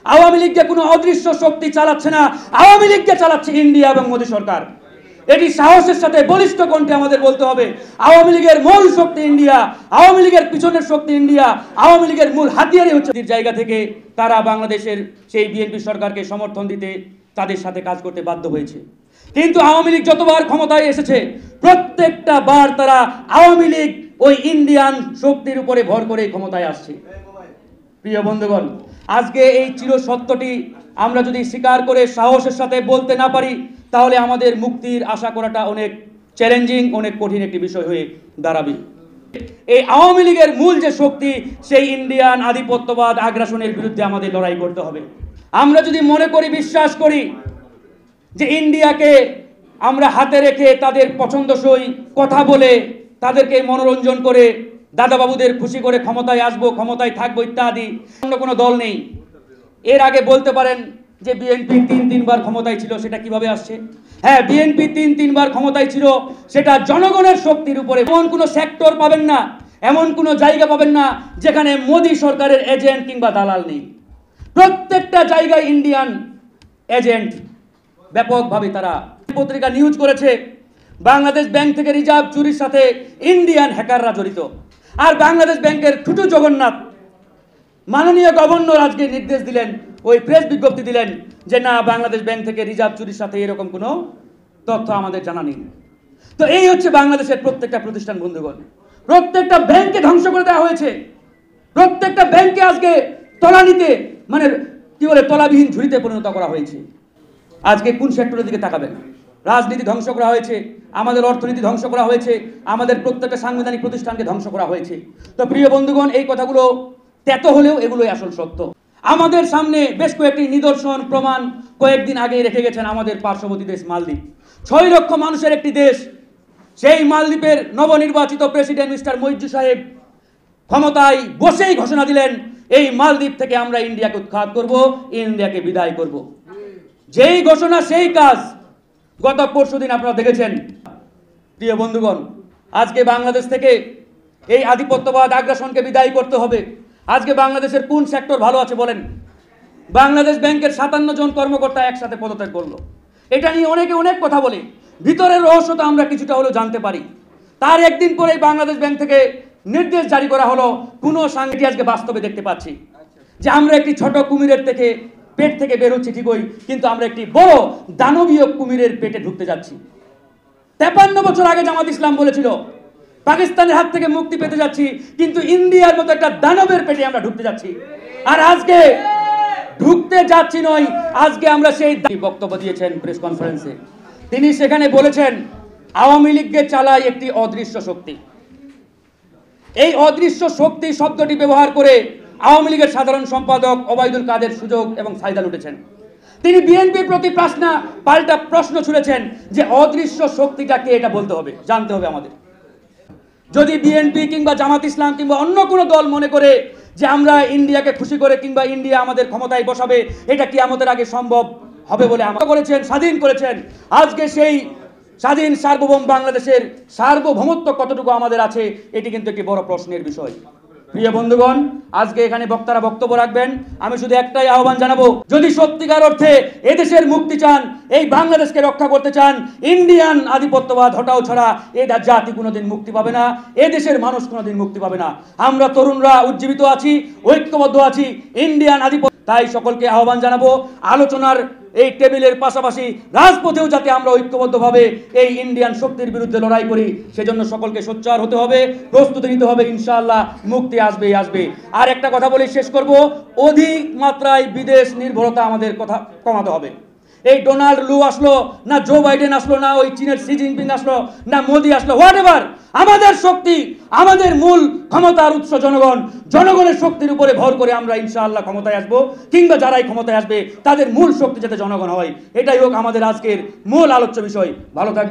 আওয়ামী লীগকে কোনো অদৃশ্য শক্তি চালাচ্ছে না, আওয়ামী লীগকে চালাচ্ছে ইন্ডিয়া এবং মোদী সরকার। এটি সাহসের সাথে বলিষ্ঠ কণ্ঠে আমাদের বলতে হবে, আওয়ামী লীগের মূল শক্তি ইন্ডিয়া, আওয়ামী লীগের পিছনের শক্তি ইন্ডিয়া, আওয়ামী লীগের মূল হাতিয়ারই হচ্ছে জায়গা থেকে তারা বাংলাদেশের সেই বিএনপি সরকারকে সমর্থন দিতে তাদের সাথে কাজ করতে বাধ্য হয়েছে। কিন্তু আওয়ামী লীগ যতবার ক্ষমতায় এসেছে প্রত্যেকটা বার তারা আওয়ামী লীগ ওই ইন্ডিয়ান শক্তির উপরে ভর করে ক্ষমতায় আসছে। প্রিয় বন্ধুগণ, আজকে এই চিরসত্যটি আমরা যদি স্বীকার করে সাহসের সাথে বলতে না পারি তাহলে আমাদের মুক্তির আশা করাটা অনেক চ্যালেঞ্জিং, অনেক কঠিন একটি বিষয় হয়ে দাঁড়াবে। এই আওয়ামী লীগের মূল যে শক্তি সেই ইন্ডিয়ান আধিপত্যবাদ আগ্রাসনের বিরুদ্ধে আমাদের লড়াই করতে হবে। আমরা যদি মনে করি, বিশ্বাস করি যে ইন্ডিয়াকে আমরা হাতে রেখে তাদের পছন্দসই কথা বলে তাদেরকে মনোরঞ্জন করে দাদাবাবুদের খুশি করে ক্ষমতায় আসবো, ক্ষমতায় থাকবো ইত্যাদি, অন্য কোনো দল নেই। এর আগে বলতে পারেন যে বিএনপি তিনবার ক্ষমতায় ছিল, সেটা কিভাবে আসছে? হ্যাঁ, বিএনপি তিনবার ক্ষমতায় ছিল, সেটা জনগণের শক্তির উপরে। এমন কোনো সেক্টর পাবেন না, এমন কোনো জায়গা পাবেন না যেখানে মোদী সরকারের এজেন্ট কিংবা দালাল নেই। প্রত্যেকটা জায়গায় ইন্ডিয়ান এজেন্ট ব্যাপকভাবে তারা। পত্রিকা নিউজ করেছে বাংলাদেশ ব্যাংক থেকে রিজার্ভ চুরির সাথে ইন্ডিয়ান হ্যাকাররা জড়িত। আর বাংলাদেশ ব্যাংকের টুটু জগন্নাথ মাননীয় গভর্নর আজকে নির্দেশ দিলেন, ওই প্রেস বিজ্ঞপ্তি দিলেন যে না, বাংলাদেশ ব্যাংক থেকে রিজার্ভ চুরির সাথে এরকম কোনো তথ্য আমাদের জানা নেই। তো এই হচ্ছে বাংলাদেশের প্রত্যেকটা প্রতিষ্ঠান। বন্ধুগণ, প্রত্যেকটা ব্যাংকে ধ্বংস করে দেওয়া হয়েছে। প্রত্যেকটা ব্যাংকে আজকে তলানিতে মানে কি বলে তলাবিহীন ঝুড়িতে পরিণত করা হয়েছে। আজকে কোন সেক্টরের দিকে তাকাবেন? রাজনীতি ধ্বংস করা হয়েছে, আমাদের অর্থনীতি ধ্বংস করা হয়েছে, আমাদের প্রত্যেকটা সাংবিধানিক প্রতিষ্ঠানকে ধ্বংস করা হয়েছে। তো প্রিয় বন্ধুগণ, এই কথাগুলো তেতো হলেও এগুলোই আসল সত্য। আমাদের সামনে বেশ কয়েকটি নিদর্শন প্রমাণ কয়েকদিন আগেই রেখে গেছেন আমাদের পার্শ্ববর্তী দেশ মালদ্বীপ। 6 লক্ষ মানুষের একটি দেশ, সেই মালদ্বীপের নবনির্বাচিত প্রেসিডেন্ট মিস্টার মইজু সাহেব ক্ষমতায় বসেই ঘোষণা দিলেন এই মালদ্বীপ থেকে আমরা ইন্ডিয়াকে উৎখাত করব, ইন্ডিয়াকে বিদায় করব। যেই ঘোষণা সেই কাজ। গত পরশুদিন আপনারা দেখেছেন। প্রিয় বন্ধুগণ, আজকে বাংলাদেশ থেকে এই আধিপত্যবাদ আগ্রাসনকে বিদায় করতে হবে। আজকে বাংলাদেশের কোন সেক্টর ভালো আছে বলেন? বাংলাদেশ ব্যাংকের 57 জন কর্মকর্তা একসাথে পদত্যাগ করলো। এটা নিয়ে অনেকে অনেক কথা বলে, ভিতরের রহস্যটা আমরা কিছুটা হলেও জানতে পারি। তার একদিন পরেই বাংলাদেশ ব্যাংক থেকে নির্দেশ জারি করা হলো। কোনো সাংগঠনিক আজকে বাস্তবে দেখতে পাচ্ছি যে আমরা একটি ছোট কুমিরের থেকে পেট থেকে বের হচ্ছি ঠিকই, কিন্তু আমরা একটি বড় দানবীয় কুমিরের পেটে ঢুকতে যাচ্ছি। 53 বছর আগে জামাত ইসলাম বলেছিল পাকিস্তানের হাত থেকে মুক্তি পেতে যাচ্ছি, কিন্তু ইন্ডিয়ার মতো একটা দানবের পেটে আমরা ঢুকতে যাচ্ছি। আর আজকে ঢুকতে যাচ্ছি নয়, আজকে আমরা সেই বক্তব্য দিয়েছেন প্রেস কনফারেন্সে। তিনি সেখানে বলেছেন আওয়ামী লীগকে চালায় একটি অদৃশ্য শক্তি। এই অদৃশ্য শক্তি শব্দটি ব্যবহার করে আওয়ামী লীগের সাধারণ সম্পাদক ওবায়দুল কাদের সুযোগ এবং ফায়দা লুটেছেন। তিনি বিএনপির প্রতি পাল্টা প্রশ্ন ছুড়েছেন যে অদৃশ্য শক্তিটাকে, এটা বলতে হবে, জানতে হবে আমাদের। যদি বিএনপি কিংবা জামাত ইসলাম কিংবা অন্য কোনো দল মনে করে যে আমরা ইন্ডিয়াকে খুশি করে কিংবা ইন্ডিয়া আমাদের ক্ষমতায় বসাবে, এটা কিয়ামতের আগে সম্ভব হবে বলে আমরা করেছেন, স্বাধীন করেছেন। আজকে সেই স্বাধীন সার্বভৌম বাংলাদেশের সার্বভৌমত্ব কতটুকু আমাদের আছে, এটি কিন্তু একটি বড় প্রশ্নের বিষয়। প্রিয় বন্ধুগণ, আজকে এখানে বক্তারা বক্তব্য রাখবেন। আমি শুধু একটাই আহ্বান জানাবো, যদি সত্যিকার অর্থে এদেশের মুক্তি চান, এই বাংলাদেশকে রক্ষা করতে চান, ইন্ডিয়ান আধিপত্যবাদ হটাও ছাড়া এটা জাতি কোনোদিন মুক্তি পাবে না, এদেশের মানুষ কোনোদিন মুক্তি পাবে না। আমরা তরুণরা উজ্জীবিত আছি, ঐক্যবদ্ধ আছি ইন্ডিয়ান আধিপত্য। তাই সকলকে আহ্বান জানাবো, আলোচনার এই টেবিলের পাশাপাশি রাজপথেও যাতে আমরা ঐক্যবদ্ধভাবে এই ইন্ডিয়ান শক্তির বিরুদ্ধে লড়াই করি, সেজন্য সকলকে সোচ্চার হতে হবে, প্রস্তুতি নিতে হবে। ইনশাআল্লাহ মুক্তি আসবেই আসবে। আর একটা কথা বলে শেষ করব, অধিক মাত্রায় বিদেশ নির্ভরতা আমাদের কথা কমাতে হবে। এই ডোনাল্ড লু আসলো না, জো বাইডেন আসলো না, ওই চীনের শি জিনপিং আসলো না, মোদি আসলো, হোয়াট এভার, আমাদের শক্তি, আমাদের মূল ক্ষমতার উৎস জনগণ। জনগণের শক্তির উপরে ভর করে আমরা ইনশাআল্লাহ ক্ষমতায় আসবো, কিংবা যারাই ক্ষমতায় আসবে তাদের মূল শক্তি যাতে জনগণ হয়, এটাই হোক আমাদের আজকের মূল আলোচ্য বিষয়। ভালো থাকবে।